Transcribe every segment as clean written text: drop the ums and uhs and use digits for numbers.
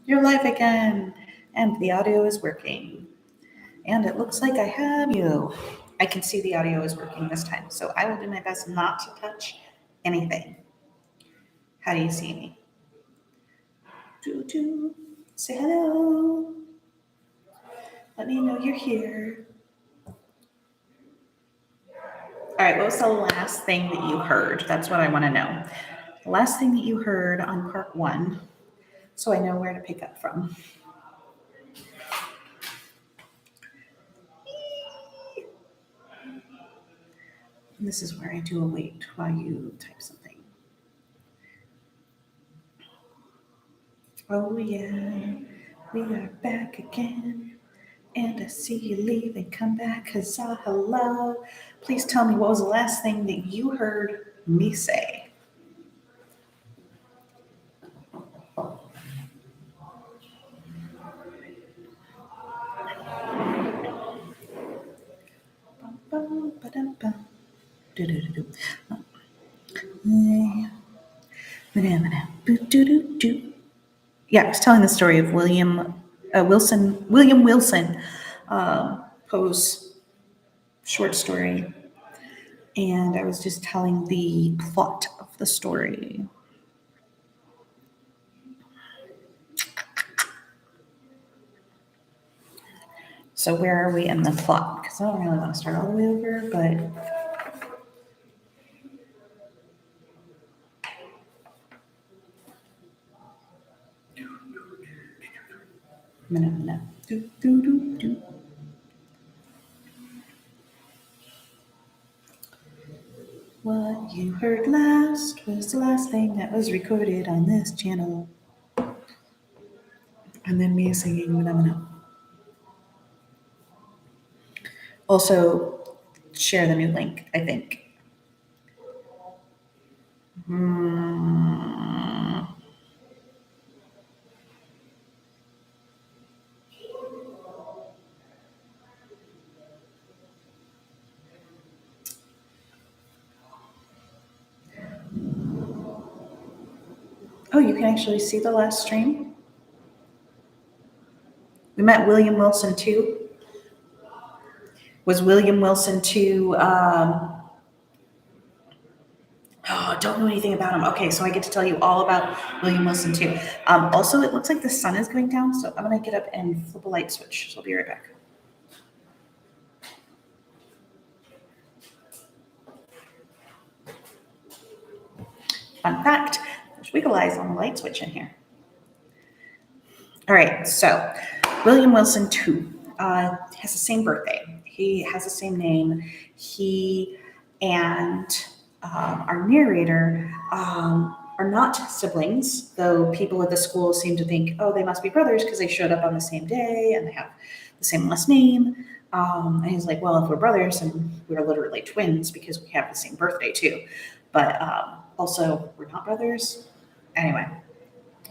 You're live again, and the audio is working. And it looks like I have you. I can see the audio is working this time, so I will do my best not to touch anything. How do you see me? Do. Say hello. Let me know you're here. All right, what was the last thing that you heard? That's what I want to know. The last thing that you heard on part one, so I know where to pick up from. And this is where I do a wait while you type something. Oh, yeah, we are back again. And I see you leave and come back. Huzzah, hello. Please tell me what was the last thing that you heard me say? Bum, ba-dum, bum. Do-do-do-do. Yeah, I was telling the story of William Wilson, Poe's short story, and I was just telling the plot of the story. So where are we in the plot? Because I don't really want to start all the way over, but minute. Do. What you heard last was the last thing that was recorded on this channel. And then me singing Manamana. Also, share the new link, I think. Oh, you can actually see the last stream? We met William Wilson too. Was William Wilson too? Don't know anything about him. Okay, so I get to tell you all about William Wilson too. Also, it looks like the sun is going down, so I'm gonna get up and flip a light switch. So I'll be right back. Fun fact: there's wiggle eyes on the light switch in here. All right, so William Wilson too has the same birthday. He has the same name. He and our narrator are not siblings, though people at the school seem to think, oh, they must be brothers because they showed up on the same day and they have the same last name. And he's like, well, if we're brothers, and we're literally twins because we have the same birthday too. But also, we're not brothers. Anyway,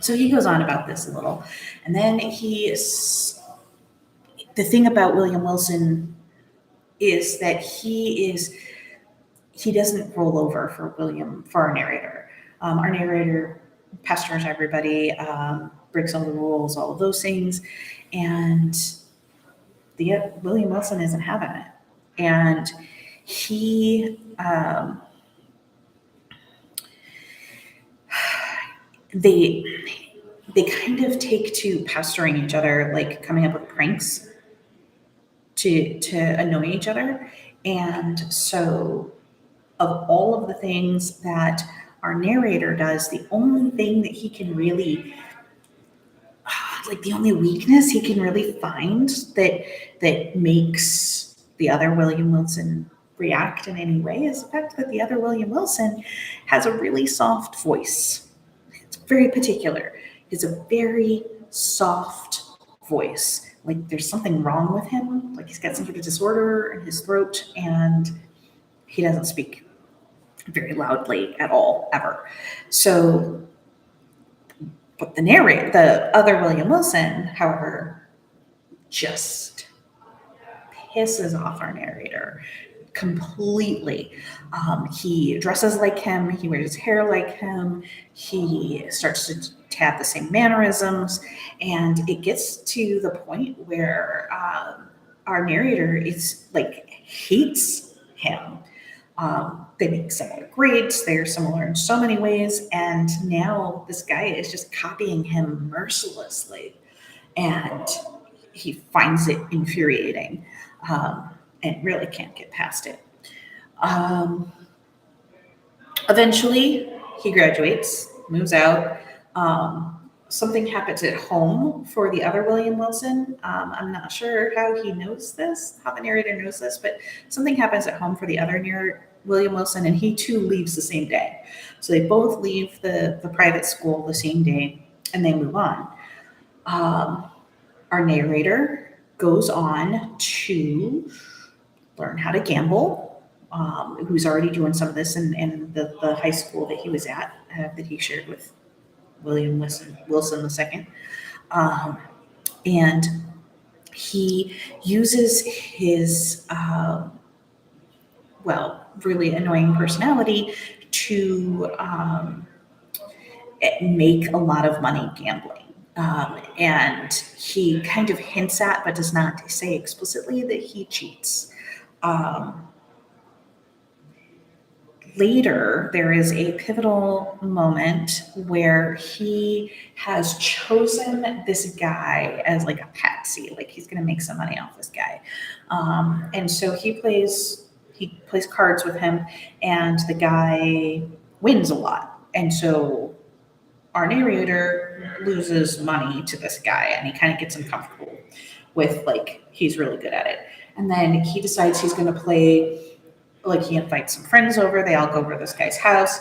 so he goes on about this a little. And then the thing about William Wilson is that he doesn't roll over for our narrator. Our narrator pesters everybody, breaks all the rules, all of those things. And William Wilson isn't having it. And he, they kind of take to pestering each other, like coming up with pranks to annoy each other. And so, of all of the things that our narrator does, the only thing that he can really, like the only weakness he can really find that makes the other William Wilson react in any way is the fact that the other William Wilson has a really soft voice. It's very particular. It's a very soft voice. Like there's something wrong with him. Like he's got some sort of disorder in his throat and he doesn't speak very loudly at all, ever. So, but the other William Wilson, however, just pisses off our narrator completely. He dresses like him. He wears his hair like him. He starts to have the same mannerisms, and it gets to the point where our narrator is like hates him. They make similar grades, they're similar in so many ways, and now this guy is just copying him mercilessly, and he finds it infuriating, and really can't get past it. Um, Eventually, he graduates, moves out. Something happens at home for the other William Wilson. I'm not sure how he knows this, how the narrator knows this, but something happens at home for the other William Wilson, and he too leaves the same day. So they both leave the private school the same day, and they move on. Our narrator goes on to learn how to gamble, who's already doing some of this in the high school that he was at, that he shared with William Wilson II. And he uses his, really annoying personality to make a lot of money gambling. And he kind of hints at, but does not say explicitly, that he cheats. Later, there is a pivotal moment where he has chosen this guy as like a patsy, like he's going to make some money off this guy, and so he plays cards with him, and the guy wins a lot, and so our narrator loses money to this guy, and he kind of gets uncomfortable with, like, he's really good at it, and then he decides he's going to play. Like, he invites some friends over. They all go over to this guy's house,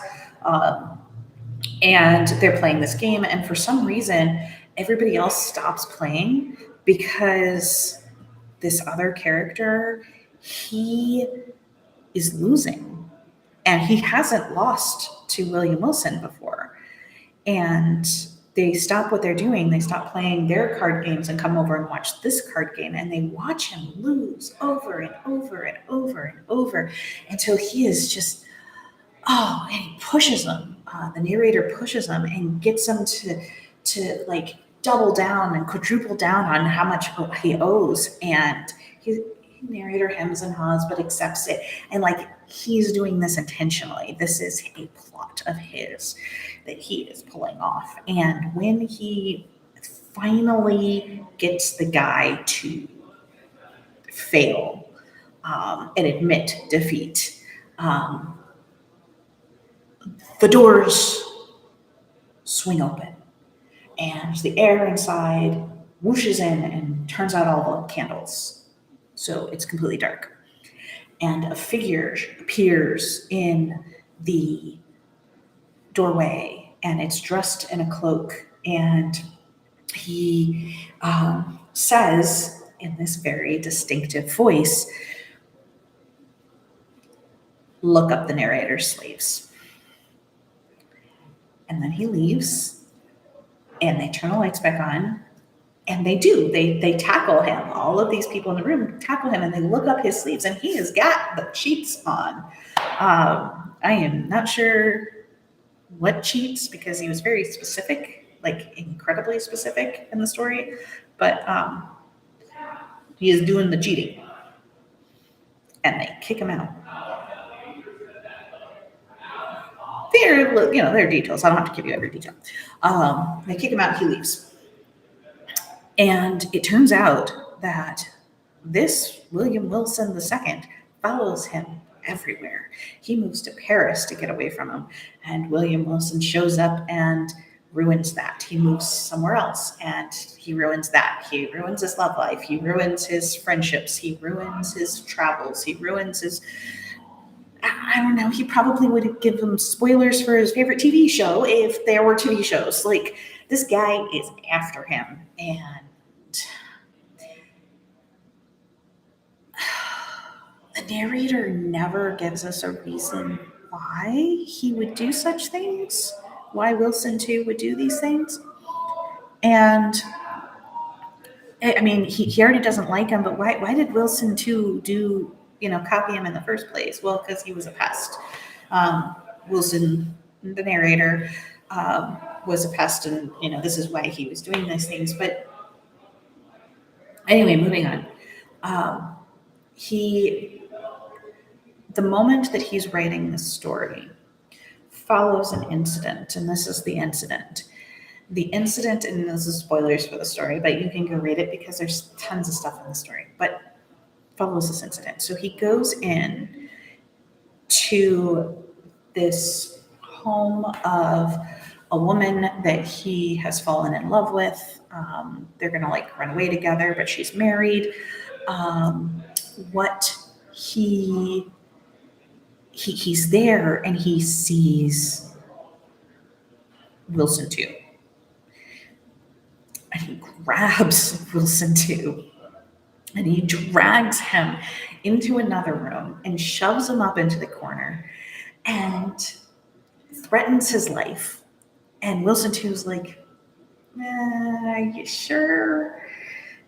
and they're playing this game. And for some reason, everybody else stops playing because this other character, he is losing, and he hasn't lost to William Wilson before. And they stop what they're doing. They stop playing their card games and come over and watch this card game. And they watch him lose over and over and over and over until he is just, and he pushes them. The narrator pushes them and gets them to like double down and quadruple down on how much he owes. And narrator hems and haws, but accepts it. And like, he's doing this intentionally. This is a plot of his that he is pulling off. And when he finally gets the guy to fail, and admit defeat, the doors swing open, and the air inside whooshes in and turns out all the candles. So it's completely dark. And a figure appears in the doorway, and it's dressed in a cloak. And he says in this very distinctive voice, "Look up the narrator's sleeves." And then he leaves, and they turn the lights back on. And they do. They tackle him. All of these people in the room tackle him, and they look up his sleeves, and he has got the cheats on. I am not sure what cheats, because he was very specific, like incredibly specific in the story. But he is doing the cheating, and they kick him out. There are details. I don't have to give you every detail. They kick him out. He leaves. And it turns out that this William Wilson II follows him everywhere. He moves to Paris to get away from him, and William Wilson shows up and ruins that. He moves somewhere else, and he ruins that. He ruins his love life. He ruins his friendships. He ruins his travels. He ruins his... I don't know. He probably would give him spoilers for his favorite TV show if there were TV shows. Like, this guy is after him, and the narrator never gives us a reason why he would do such things, why Wilson too would do these things. And I mean, he already doesn't like him, but why did Wilson too copy him in the first place? Well, because he was a pest. Wilson, the narrator, was a pest, and this is why he was doing these things. But anyway, moving on. Um, he, the moment that he's writing this story, follows an incident, and this is the incident. The incident, and this is spoilers for the story, but you can go read it because there's tons of stuff in the story. But follows this incident. So he goes in to this home of a woman that he has fallen in love with. They're gonna like run away together, but she's married. What he's there and he sees Wilson too, and he grabs Wilson too, and he drags him into another room and shoves him up into the corner and threatens his life. And Wilson too is like, are you sure?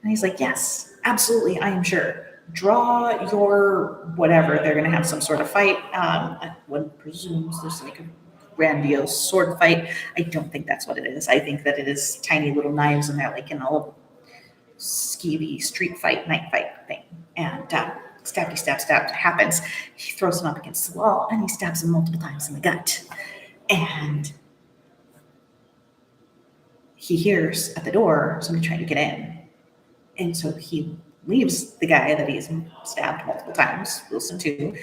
And he's like, yes, absolutely, I am sure. Draw your whatever. They're going to have some sort of fight. One presumes there's like a grandiose sword fight. I don't think that's what it is. I think that it is tiny little knives, and they're like an old skeevy street fight, night fight thing. And stabby stab happens. He throws him up against the wall, and he stabs him multiple times in the gut. And he hears at the door somebody trying to get in. And so he leaves the guy that he's stabbed multiple times, Wilson too,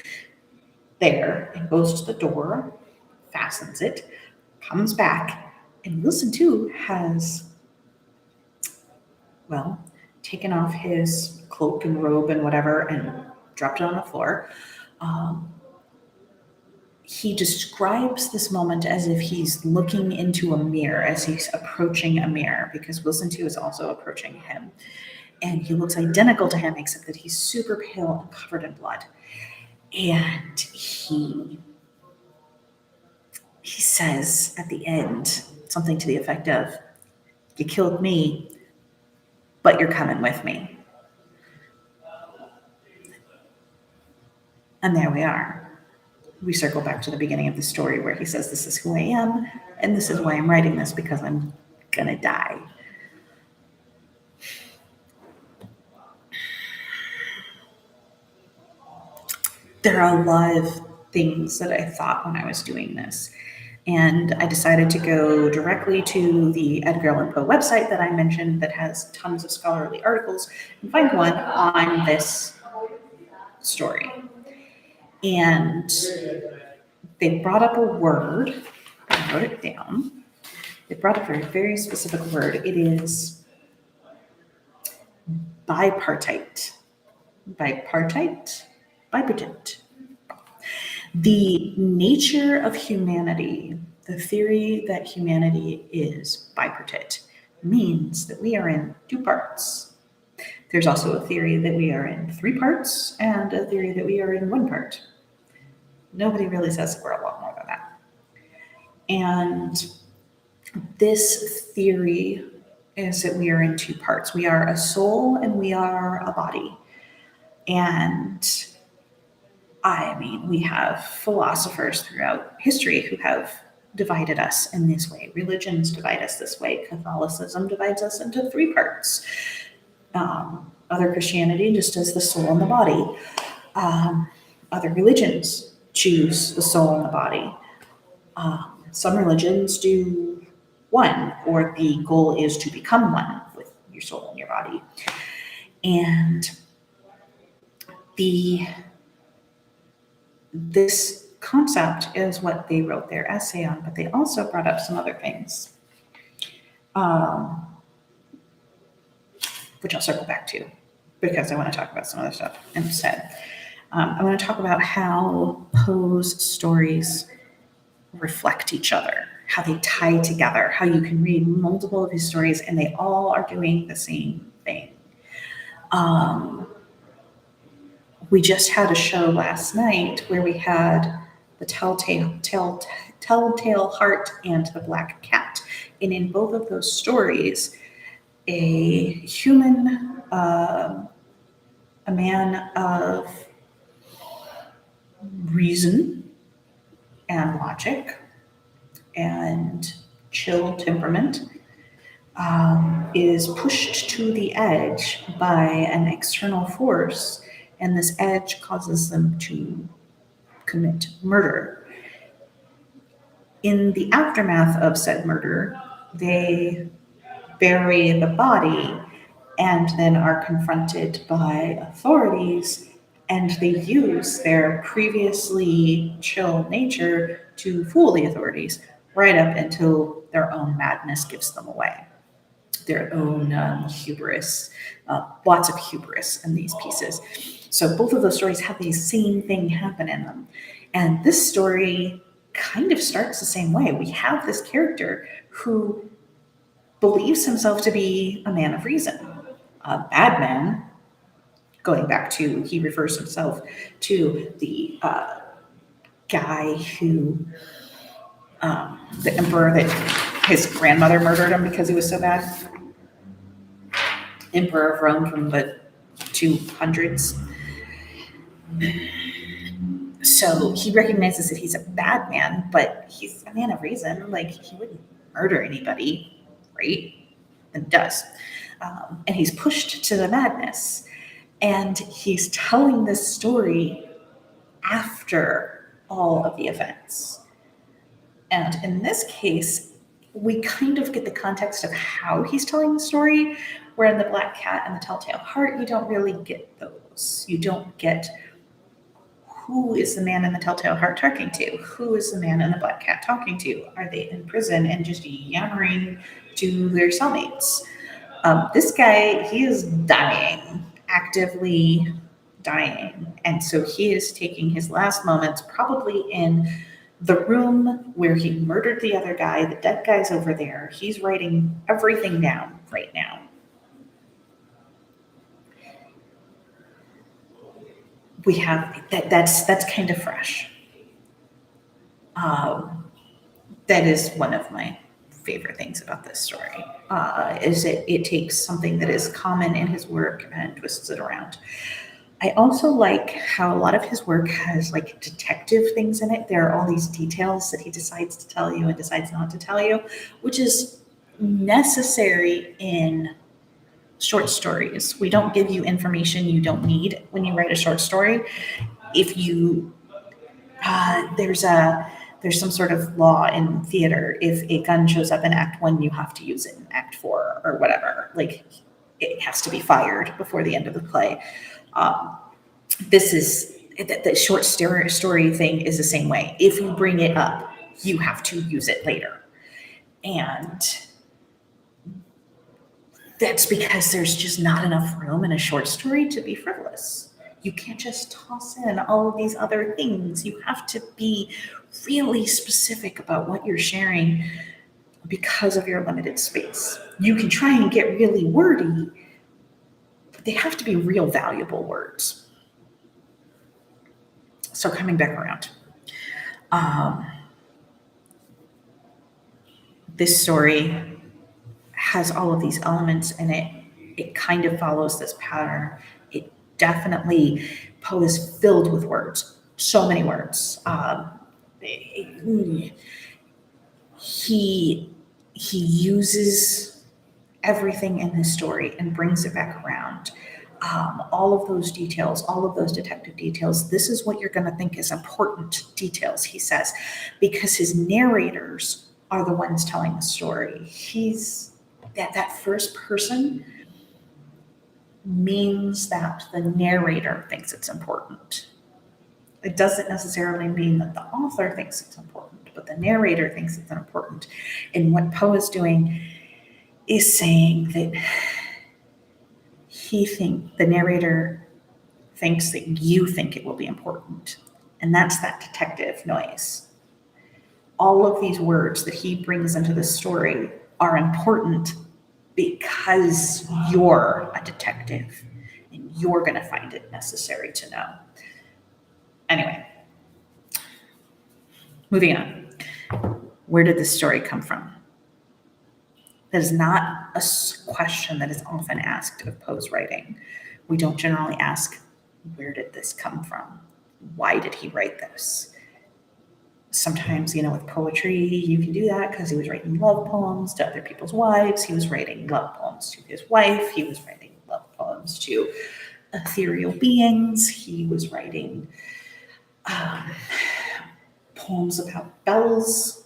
there, and goes to the door, fastens it, comes back, and Wilson too has, well, taken off his cloak and robe and whatever and dropped it on the floor. He describes this moment as if he's looking into a mirror, as he's approaching a mirror, because Wilson too is also approaching him. And he looks identical to him, except that he's super pale and covered in blood. And he says at the end something to the effect of, you killed me, but you're coming with me. And there we are. We circle back to the beginning of the story where he says, this is who I am, and this is why I'm writing this, because I'm gonna die. There are a lot of things that I thought when I was doing this. And I decided to go directly to the Edgar Allan Poe website that I mentioned that has tons of scholarly articles and find one on this story. And they brought up a word. I wrote it down. They brought up a very specific word. It is bipartite. Bipartite? Bipartite. The nature of humanity, the theory that humanity is bipartite, means that we are in two parts. There's also a theory that we are in three parts and a theory that we are in one part. Nobody really says we're a lot more than that. And this theory is that we are in two parts. We are a soul and we are a body. And I mean, we have philosophers throughout history who have divided us in this way. Religions divide us this way. Catholicism divides us into three parts. Other Christianity just does the soul and the body. Other religions choose the soul and the body. Some religions do one, or the goal is to become one with your soul and your body. And this concept is what they wrote their essay on, but they also brought up some other things, which I'll circle back to because I want to talk about some other stuff instead. I want to talk about how Poe's stories reflect each other, how they tie together, how you can read multiple of his stories and they all are doing the same thing. We just had a show last night where we had the Telltale Heart and the Black Cat. And in both of those stories, a human, a man of reason and logic and chill temperament is pushed to the edge by an external force, and this edge causes them to commit murder. In the aftermath of said murder, they bury the body and then are confronted by authorities, and they use their previously chill nature to fool the authorities right up until their own madness gives them away, their own hubris, lots of hubris in these pieces. So both of those stories have the same thing happen in them. And this story kind of starts the same way. We have this character who believes himself to be a man of reason, a bad man. Going back to, he refers himself to the guy who, the emperor that his grandmother murdered him because he was so bad. Emperor of Rome from the 200s. So he recognizes that he's a bad man, but he's a man of reason. Like, he wouldn't murder anybody, right? And does. And he's pushed to the madness. And he's telling this story after all of the events. And in this case, we kind of get the context of how he's telling the story, where in the Black Cat and the Telltale Heart, you don't really get those. You don't get who is the man in the Telltale Heart talking to? Who is the man in the Black Cat talking to? Are they in prison and just yammering to their cellmates? This guy, he is dying, actively dying. And so he is taking his last moments probably in the room where he murdered the other guy. The dead guy's over there. He's writing everything down right now. We have that's kind of fresh. That is one of my favorite things about this story, is it takes something that is common in his work and twists it around. I also like how a lot of his work has like detective things in it. There are all these details that he decides to tell you and decides not to tell you, which is necessary in short stories. We don't give you information you don't need when you write a short story. If you there's some sort of law in theater. If a gun shows up in Act 1, you have to use it in Act 4 or whatever. Like, it has to be fired before the end of the play. This is the short story thing is the same way. If you bring it up, you have to use it later, and that's because there's just not enough room in a short story to be frivolous. You can't just toss in all of these other things. You have to be really specific about what you're sharing because of your limited space. You can try and get really wordy, but they have to be real valuable words. So coming back around, this story has all of these elements in it. It kind of follows this pattern. It definitely, Poe is filled with words, so many words. He uses everything in his story and brings it back around. All of those details, all of those detective details, this is what you're going to think is important details, he says, because his narrators are the ones telling the story. He's that first person means that the narrator thinks it's important. It doesn't necessarily mean that the author thinks it's important, but the narrator thinks it's important. And what Poe is doing is saying that the narrator thinks that you think it will be important. And that's that detective noise. All of these words that he brings into the story are important because you're a detective and you're going to find it necessary to know. Anyway, moving on. Where did this story come from? That is not a question that is often asked of Poe's writing. We don't generally ask, where did this come from? Why did he write this? Sometimes, with poetry, you can do that because he was writing love poems to other people's wives. He was writing love poems to his wife. He was writing love poems to ethereal beings. He was writing um, poems about bells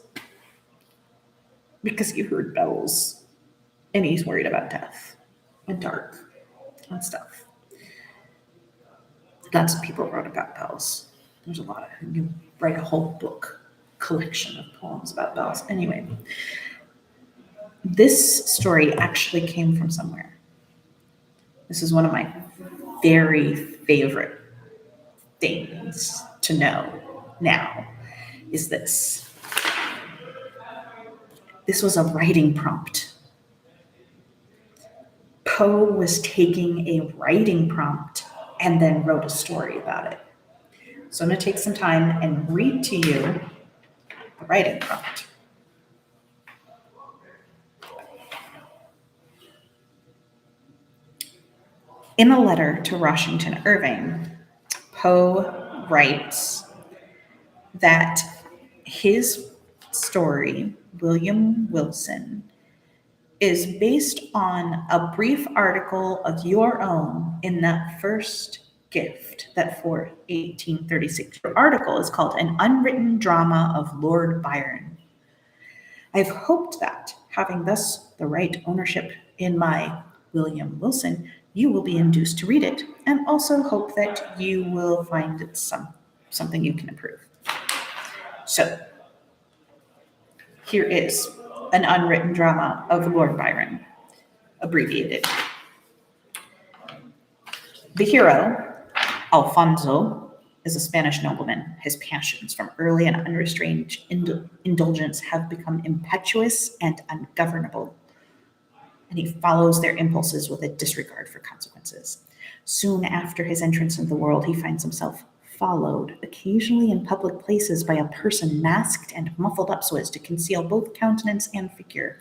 because he heard bells and he's worried about death and dark and stuff. Lots of people wrote about bells. There's a lot of, you write a whole book collection of poems about bells. Anyway, this story actually came from somewhere. This is one of my very favorite things to know now is this. This was a writing prompt. Poe was taking a writing prompt and then wrote a story about it. So I'm going to take some time and read to you the writing prompt. In a letter to Washington Irving, Poe writes that his story, William Wilson, is based on a brief article of your own in that first gift, that for 1836. Your article is called An Unwritten Drama of Lord Byron. I've hoped that, having thus the right ownership in my William Wilson, you will be induced to read it, and also hope that you will find it something you can approve. So, here is An Unwritten Drama of Lord Byron, abbreviated. The hero, Alfonso, is a Spanish nobleman. His passions from early and unrestrained indulgence have become impetuous and ungovernable, and he follows their impulses with a disregard for consequences. Soon after his entrance into the world, he finds himself followed, occasionally in public places, by a person masked and muffled up so as to conceal both countenance and figure.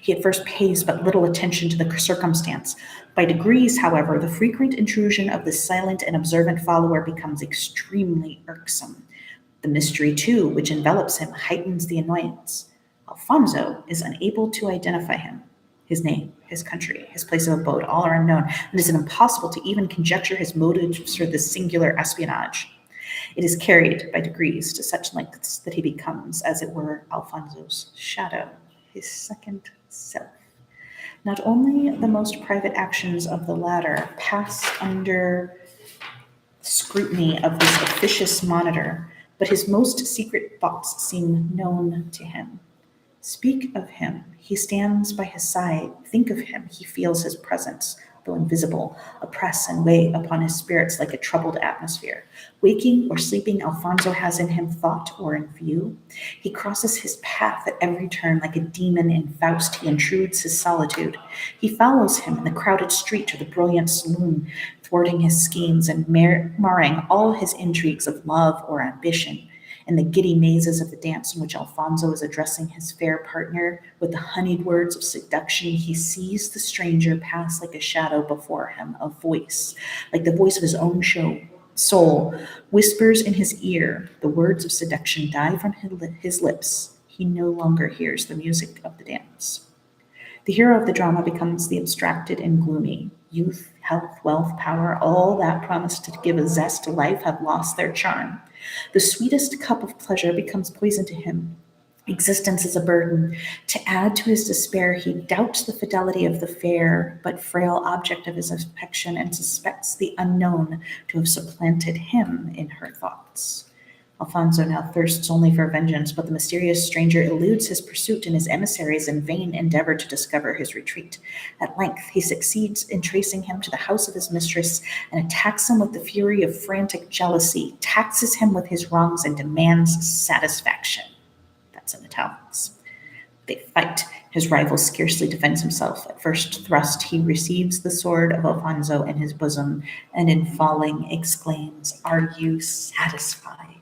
He at first pays but little attention to the circumstance. By degrees, however, the frequent intrusion of the silent and observant follower becomes extremely irksome. The mystery, too, which envelops him, heightens the annoyance. Alfonso is unable to identify him. His name, his country, his place of abode, all are unknown, and it is impossible to even conjecture his motives for this singular espionage. It is carried by degrees to such lengths that he becomes, as it were, Alfonso's shadow, his second self. Not only the most private actions of the latter pass under scrutiny of this officious monitor, but his most secret thoughts seem known to him. Speak of him, he stands by his side. Think of him, he feels his presence, though invisible, oppress and weigh upon his spirits like a troubled atmosphere. Waking or sleeping, Alfonso has in him thought or in view. He crosses his path at every turn like a demon in Faust. He intrudes his solitude. He follows him in the crowded street or the brilliant saloon, thwarting his schemes and marring all his intrigues of love or ambition. In the giddy mazes of the dance in which Alfonso is addressing his fair partner with the honeyed words of seduction, he sees the stranger pass like a shadow before him. A voice, like the voice of his own soul, whispers in his ear. The words of seduction die from his lips. He no longer hears the music of the dance. The hero of the drama becomes the abstracted and gloomy. Youth, health, wealth, power, all that promised to give a zest to life have lost their charm. The sweetest cup of pleasure becomes poison to him. Existence is a burden. To add to his despair, he doubts the fidelity of the fair but frail object of his affection and suspects the unknown to have supplanted him in her thoughts. Alfonso now thirsts only for vengeance, but the mysterious stranger eludes his pursuit, and his emissaries in vain endeavor to discover his retreat. At length, he succeeds in tracing him to the house of his mistress and attacks him with the fury of frantic jealousy, taxes him with his wrongs, and demands satisfaction. That's in italics. They fight. His rival scarcely defends himself. At first thrust, he receives the sword of Alfonso in his bosom, and in falling exclaims, "Are you satisfied?"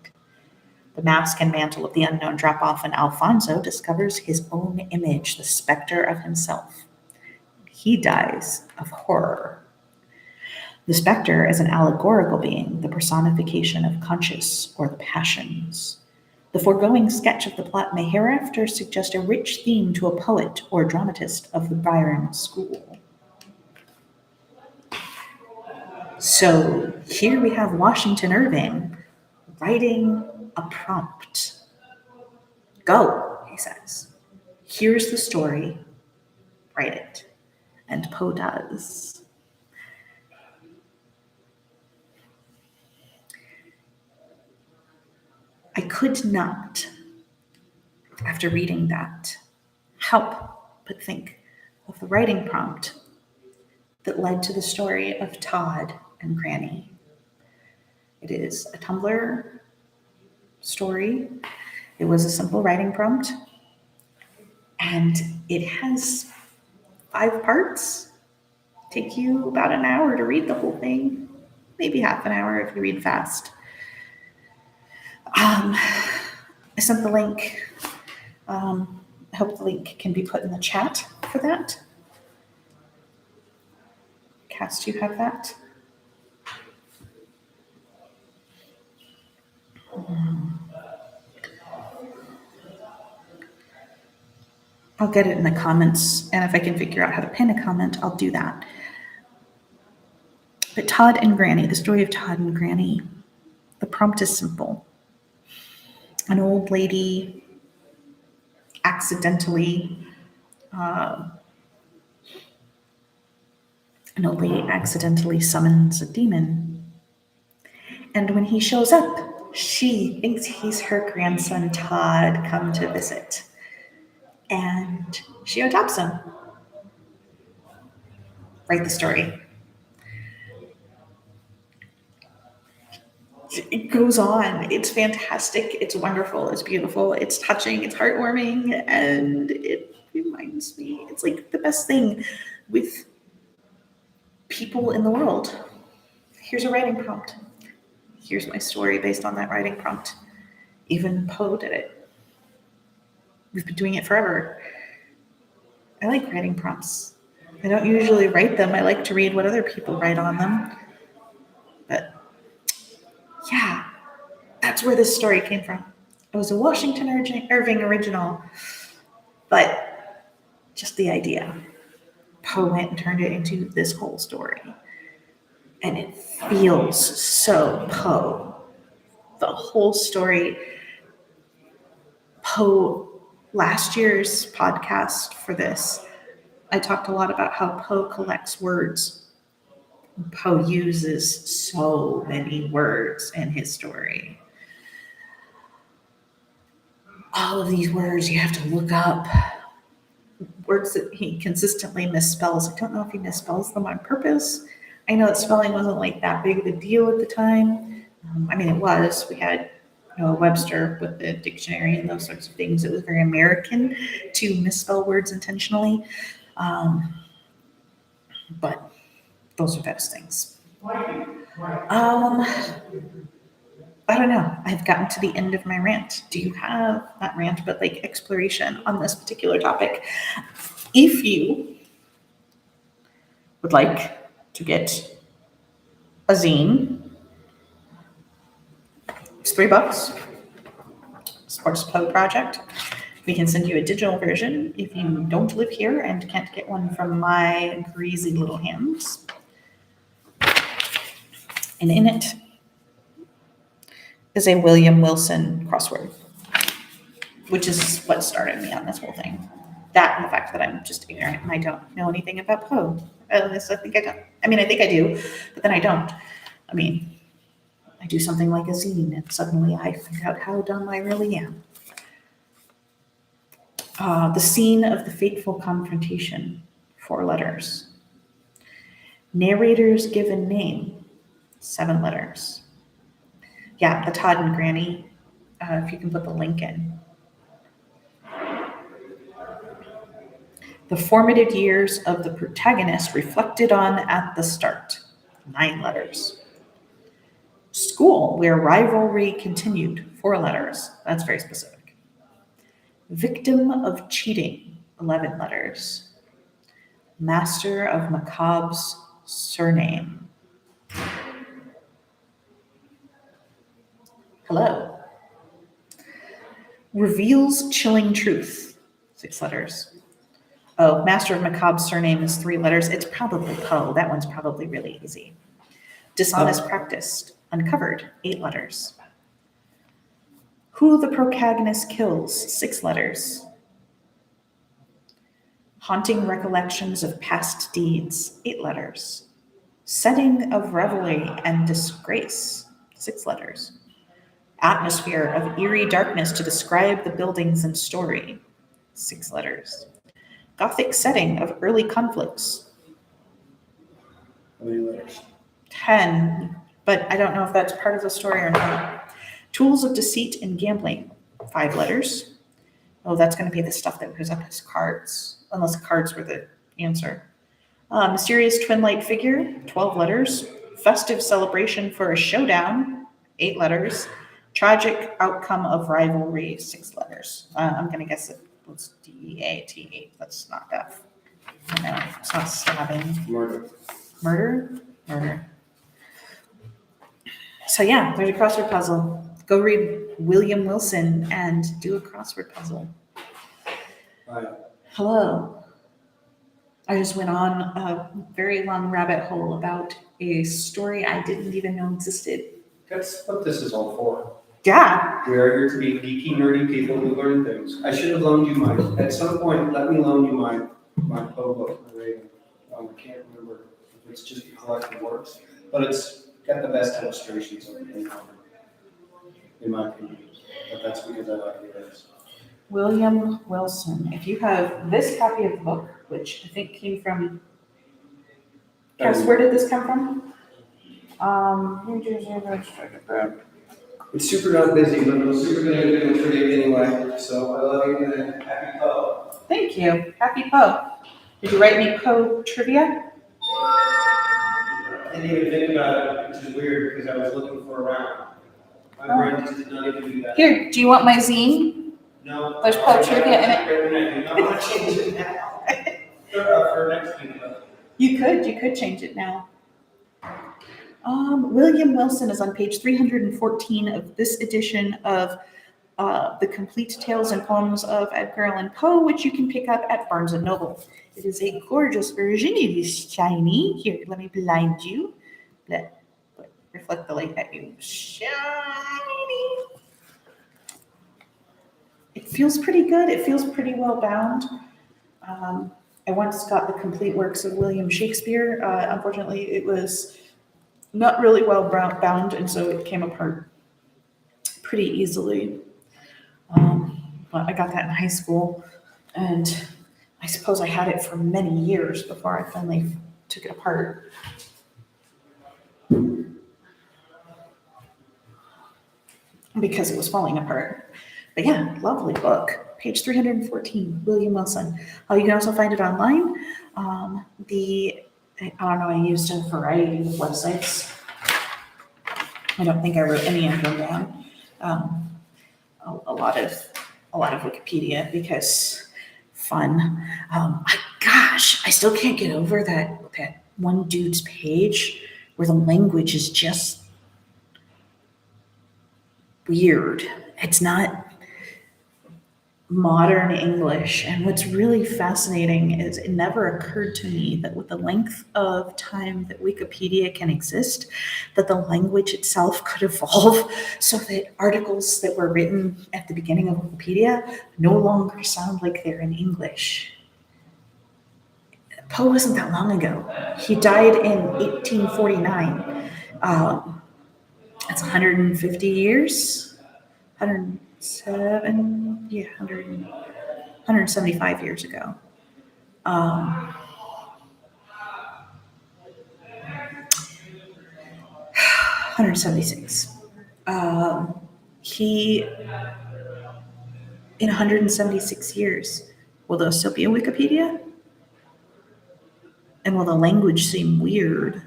The mask and mantle of the unknown drop off, and Alfonso discovers his own image, the specter of himself. He dies of horror. The specter is an allegorical being, the personification of conscience or the passions. The foregoing sketch of the plot may hereafter suggest a rich theme to a poet or dramatist of the Byron school. So here we have Washington Irving writing a prompt. Go, he says. Here's the story. Write it. And Poe does. I could not, after reading that, help but think of the writing prompt that led to the story of Todd and Granny. It is a Tumblr story. It was a simple writing prompt, and it has 5 parts. Take you about an hour to read the whole thing, maybe half an hour if you read fast. I sent the link. I hope the link can be put in the chat for that. Cass, you have that? I'll get it in the comments, and if I can figure out how to pin a comment, I'll do that. But Todd and Granny, the story of Todd and Granny, the prompt is simple. An old lady accidentally summons a demon. And when he shows up, she thinks he's her grandson Todd come to visit. And she adopts him. Write the story. It goes on. It's fantastic. It's wonderful. It's beautiful. It's touching. It's heartwarming. And it reminds me, it's like the best thing with people in the world. Here's a writing prompt. Here's my story based on that writing prompt. Even Poe did it. We've been doing it forever. I like writing prompts. I don't usually write them. I like to read what other people write on them. But yeah, that's where this story came from. It was a Washington Irving original, but just the idea. Poe went and turned it into this whole story. And it feels so Poe. The whole story. Poe, last year's podcast for this, I talked a lot about how Poe collects words. Poe uses so many words in his story. All of these words you have to look up. Words that he consistently misspells. I don't know if he misspells them on purpose. I know that spelling wasn't like that big of a deal at the time. It was. We had Webster with the dictionary and those sorts of things. It was very American to misspell words intentionally. But those are those things. I don't know. I've gotten to the end of my rant. Do you have, not rant, but like exploration on this particular topic? If you would like to get a zine, it's $3. Sports Poe Project. We can send you a digital version if you don't live here and can't get one from my greasy little hands. And in it is a William Wilson crossword, which is what started me on this whole thing. That and the fact that I'm just ignorant and I don't know anything about Poe. At least I think I don't. I think I do, but then I don't. I do something like a zine and suddenly I find out how dumb I really am. The scene of the fateful confrontation, 4 letters. Narrator's given name, 7 letters. Yeah, the Todd and Granny, if you can put the link in. The formative years of the protagonist reflected on at the start, 9 letters. School, where rivalry continued, 4 letters. That's very specific. Victim of cheating, 11 letters. Master of Macabre's surname. Hello. Reveals chilling truth, 6 letters. Oh, Master of Macabre's surname is 3 letters. It's probably Poe. That one's probably really easy. Dishonest practice, uncovered, 8 letters. Who the protagonist kills, 6 letters. Haunting recollections of past deeds, 8 letters. Setting of revelry and disgrace, 6 letters. Atmosphere of eerie darkness to describe the buildings and story, 6 letters. Gothic setting of early conflicts, How many letters? 10, but I don't know if that's part of the story or not. Tools of deceit and gambling, 5 letters. Oh, that's going to be the stuff that goes up as cards, unless cards were the answer. Mysterious twin light figure, 12 letters. Festive celebration for a showdown, 8 letters. Tragic outcome of rivalry, 6 letters. I'm going to guess it was D-A-T-A. That's not F. No, it's not stabbing. Murder. Murder? Murder. So yeah, there's a crossword puzzle. Go read William Wilson and do a crossword puzzle. Hi. Hello. I just went on a very long rabbit hole about a story I didn't even know existed. That's what this is all for. Yeah. We are here to be geeky, nerdy people who learn things. I should have loaned you mine. At some point, let me loan you my Poe book. I can't remember if it's just a collection of works, but it's got the best illustrations of it in my opinion. But that's because I like it. William Wilson. If you have this copy of the book, which I think came from, Cass, where did this come from? New Jersey. It's super not busy, but it was super good at doing trivia anyway. So I love you and happy Poe. Thank you. Happy Poe. Did you write me Poe trivia? I didn't even think about it, which is weird because I was looking for a round. My brain just did not even do that. Here, do you want my zine? No. There's Poe trivia in it. I do not want to change it now. For next week. You could change it now. William Wilson is on page 314 of this edition of The Complete Tales and Poems of Edgar Allan Poe, which you can pick up at Barnes & Noble. It is a gorgeous version. It is shiny. Here, let me blind you. Reflect the light at you. Shiny. It feels pretty good. It feels pretty well bound. I once got the complete works of William Shakespeare. Unfortunately, it was not really well bound, and so it came apart pretty easily. But I got that in high school, and I suppose I had it for many years before I finally took it apart. Because it was falling apart. But yeah, lovely book. Page 314, William Wilson. You can also find it online. I don't know, I used a variety of websites. I don't think I wrote any of them down. A lot of Wikipedia because fun. Gosh, I still can't get over that one dude's page where the language is just weird. It's not modern English. And what's really fascinating is it never occurred to me that with the length of time that Wikipedia can exist, that the language itself could evolve so that articles that were written at the beginning of Wikipedia no longer sound like they're in English. Poe wasn't that long ago. He died in 1849. That's 150 years. 175 years ago. 176. In 176 years, will there still be a Wikipedia? And will the language seem weird?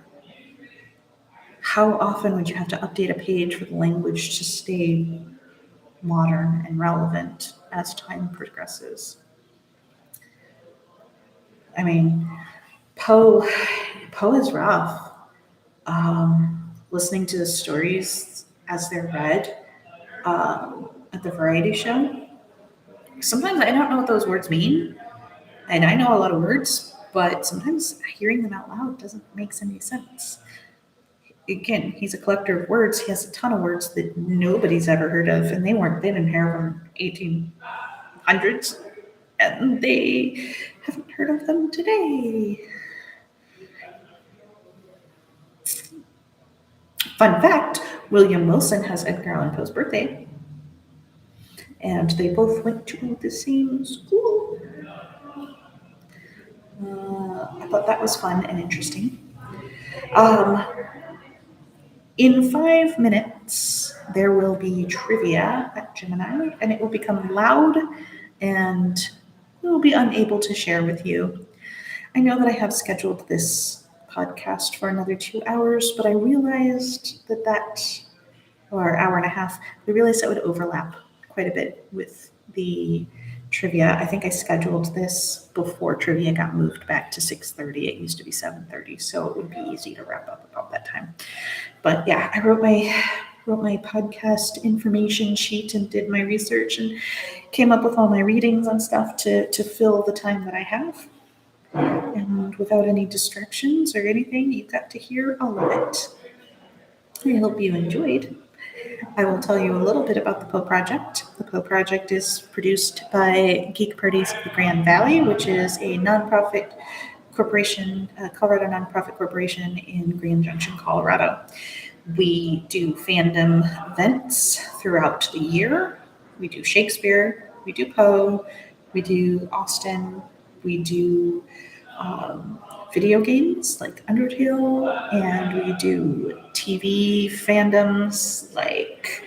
How often would you have to update a page for the language to stay modern and relevant as time progresses? I mean, Poe is rough. Listening to the stories as they're read at the variety show, Sometimes I don't know what those words mean, and I know a lot of words, but sometimes hearing them out loud doesn't make any sense. Again, he's a collector of words. He has a ton of words that nobody's ever heard of, and they didn't hear from 1800s, and they haven't heard of them today. Fun fact, William Wilson has Edgar Allan Poe's birthday, and they both went to the same school. I thought that was fun and interesting. Um, in 5 minutes, there will be trivia at Gemini, and it will become loud, and we will be unable to share with you. I know that I have scheduled this podcast for another 2 hours, but I realized or hour and a half, I realized that would overlap quite a bit with the trivia. I think I scheduled this before trivia got moved back to 6:30. It used to be 7:30, so it would be easy to wrap up about that time. But yeah, I wrote my podcast information sheet and did my research and came up with all my readings and stuff to fill the time that I have. And without any distractions or anything, you got to hear all of it. I hope you enjoyed. I will tell you a little bit about the Poe Project. The Poe Project is produced by Geek Parties of the Grand Valley, which is a nonprofit corporation, Colorado nonprofit corporation in Grand Junction, Colorado. We do fandom events throughout the year. We do Shakespeare, we do Poe, we do Austen, we do video games like Undertale, and we do TV fandoms like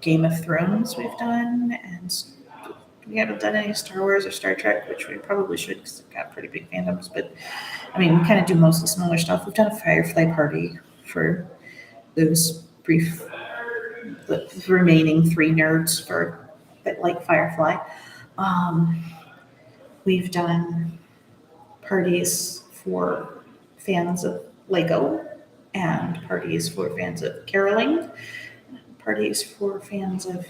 Game of Thrones we've done, and we haven't done any Star Wars or Star Trek, which we probably should because they've got pretty big fandoms. But I mean, we kind of do most of the smaller stuff. We've done a Firefly party for those the remaining 3 nerds for that like Firefly. We've done parties for fans of Lego, and parties for fans of caroling, parties for fans of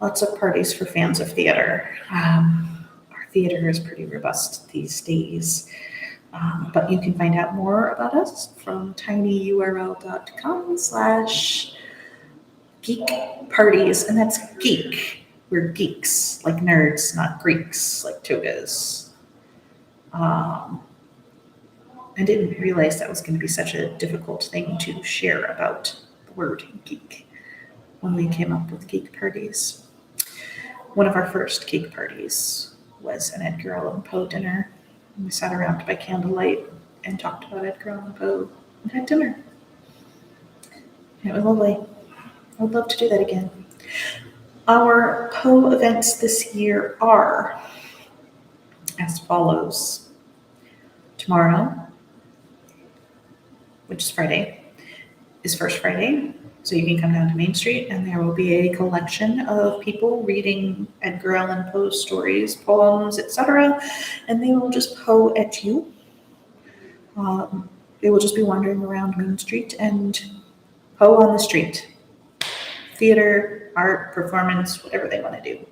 lots of parties for fans of theater. Our theater is pretty robust these days. But you can find out more about us from tinyurl.com/geek parties, and that's geek. We're geeks, like nerds, not Greeks, like togas. I didn't realize that was going to be such a difficult thing to share about the word geek when we came up with geek parties. One of our first geek parties was an Edgar Allan Poe dinner. We sat around by candlelight and talked about Edgar Allan Poe and had dinner. It was lovely. I would love to do that again. Our Poe events this year are as follows. Tomorrow, which is Friday, is First Friday. So you can come down to Main Street and there will be a collection of people reading Edgar Allan Poe stories, poems, etc. And they will just Poe at you. They will just be wandering around Main Street and Poe on the street. Theater, art, performance, whatever they want to do.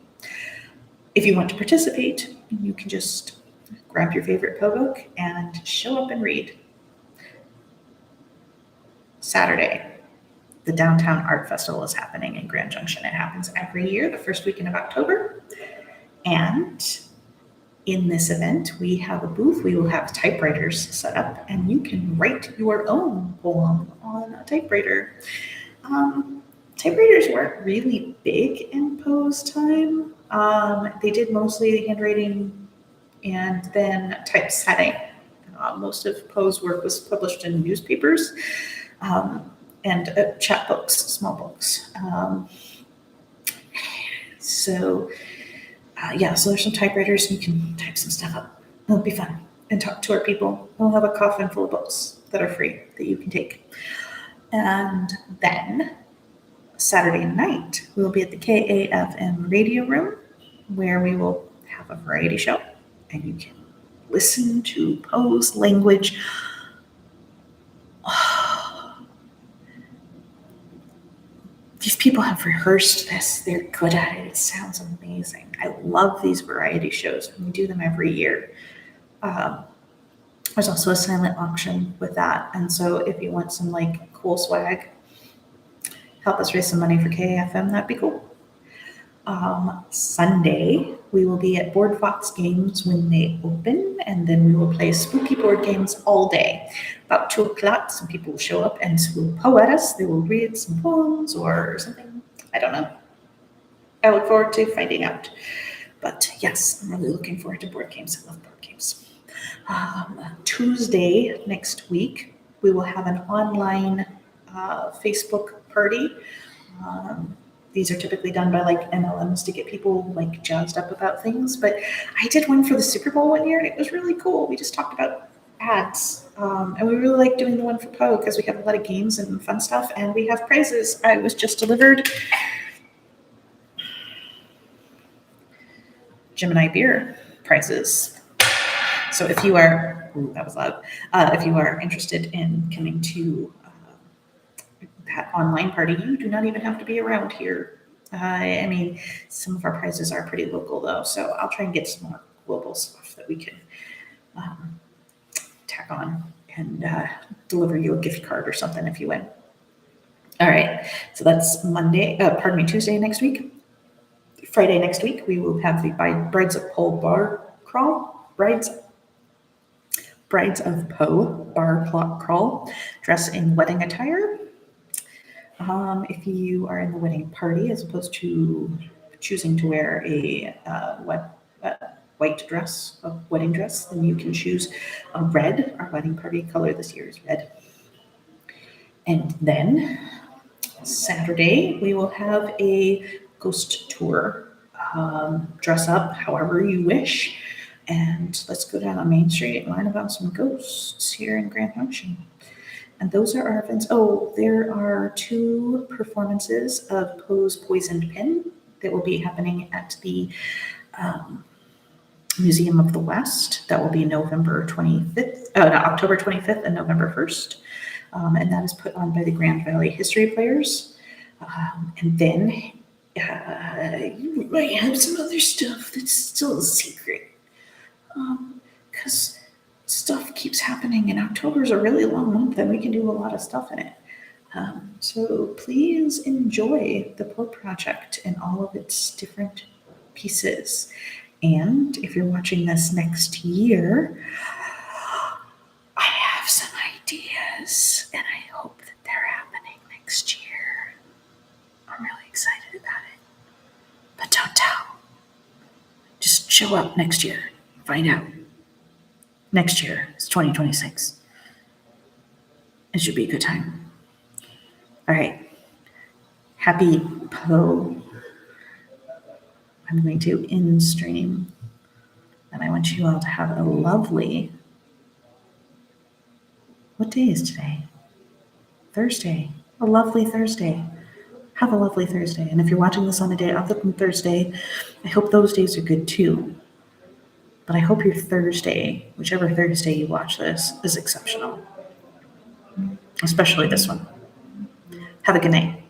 If you want to participate, you can just grab your favorite Poe book and show up and read. Saturday, the Downtown Art Festival is happening in Grand Junction. It happens every year, the first weekend of October. And in this event, we have a booth. We will have typewriters set up, and you can write your own poem on a typewriter. Typewriters weren't really big in Poe's time. They did mostly handwriting and then typesetting. Most of Poe's work was published in newspapers and chapbooks, small books. So there's some typewriters and you can type some stuff up. It'll be fun and talk to our people. We'll have a coffin full of books that are free that you can take. And then Saturday night, we'll be at the KAFM radio room where we will have a variety show and you can listen to Poe's language. these people have rehearsed this. They're good at it. It sounds amazing. I love these variety shows, and we do them every year. There's also a silent auction with that. And so if you want some like cool swag, help us raise some money for KAFM, that'd be cool. Sunday, we will be at Board Fox Games when they open, and then we will play spooky board games all day. About 2 o'clock, some people will show up and will poe at us. They will read some poems or something. I don't know. I look forward to finding out. But yes, I'm really looking forward to board games. I love board games. Tuesday next week, we will have an online Facebook party. These are typically done by like MLMs to get people like jazzed up about things. But I did one for the Super Bowl one year, and it was really cool. We just talked about ads, and we really like doing the one for Poe because we have a lot of games and fun stuff, and we have prizes. I was just delivered Gemini beer prizes. So if you are, that was loud. If you are interested in coming to that online party, you do not even have to be around here. I mean, some of our prizes are pretty local though, so I'll try and get some more global stuff that we can tack on and deliver you a gift card or something if you win. All right, so that's Tuesday next week. Friday next week, we will have the Brides of Poe bar crawl. Brides of Poe bar crawl. Dress in wedding attire. If you are in the wedding party, as opposed to choosing to wear a white dress, a wedding dress, then you can choose a red. Our wedding party color this year is red. And then Saturday, we will have a ghost tour. Dress up however you wish, and let's go down on Main Street and learn about some ghosts here in Grand Junction. And those are our events. Oh, there are 2 performances of Poe's Poisoned Pen that will be happening at the Museum of the West. That will be October 25th and November 1st. And that is put on by the Grand Valley History Players. And then you might have some other stuff that's still a secret. Because stuff keeps happening, and October is a really long month, and we can do a lot of stuff in it. So please enjoy the Poe Project and all of its different pieces. And if you're watching this next year, I have some ideas, and I hope that they're happening next year. I'm really excited about it. But don't tell. Just show up next year. Find out. Next year is 2026. It should be a good time. All right. Happy Poe. I'm going to end stream. And I want you all to have a lovely... What day is today? Thursday. A lovely Thursday. Have a lovely Thursday. And if you're watching this on a day other than Thursday, I hope those days are good too. But I hope your Thursday, whichever Thursday you watch this, is exceptional. Especially this one. Have a good night.